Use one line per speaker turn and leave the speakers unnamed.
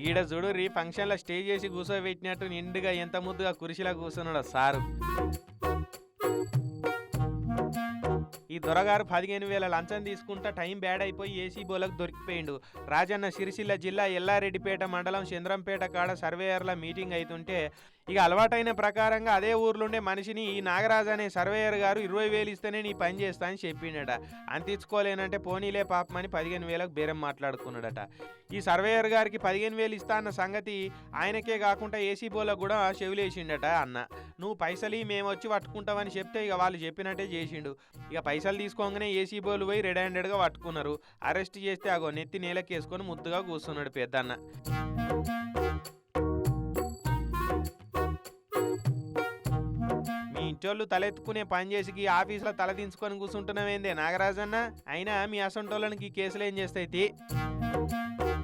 ఈడ చూడుర్రి ఫంక్షన్లో స్టే చేసి కూర్చోబెట్టినట్టు నిండుగా ఎంత ముద్దుగా కుర్చీలో కూర్చున్నాడు సారు. ఈ దొరగారు 15,000 లంచం తీసుకుంటా టైం బ్యాడ్ అయిపోయి ఏసీ బోలకు దొరికిపోయిండు. రాజన్న సిరిసిల్ల జిల్లా ఎల్లారెడ్డిపేట మండలం చంద్రంపేట కాడ సర్వేయర్ల మీటింగ్ అవుతుంటే ఇక అలవాటైన ప్రకారంగా అదే ఊర్లుండే మనిషిని ఈ నాగరాజు అనే సర్వేయర్ గారు 20,000 ఇస్తేనే నీ పని చేస్తా అని చెప్పిండట. అంతించుకోలేనంటే పోనీలే పాపమని 15,000కు బేరం మాట్లాడుకున్నాడట. ఈ సర్వేయర్ గారికి 15,000 ఇస్తా అన్న సంగతి ఆయనకే కాకుండా ఏసీ బోలకు కూడా చెవులేసిండట అన్న. నువ్వు పైసలు మేము వచ్చి పట్టుకుంటామని చెప్తే ఇక వాళ్ళు చెప్పినట్టే చేసిండు. ఇక పైసలు తీసుకోగానే ఏసీ బోలు పోయి రెడ్ హ్యాండెడ్గా పట్టుకున్నారు. అరెస్ట్ చేస్తే అగో నెత్తి నేలకేసుకొని ముద్దుగా కూర్చున్నాడు పెద్దన్న. మీ ఇంటోళ్ళు తలెత్తుకునే పని చేసి ఈ ఆఫీసులో తల దించుకొని కూర్చుంటున్నావేందే నాగరాజన్న? అయినా మీ అసంటోళ్ళకి ఈ కేసులు ఏం చేస్తాయి?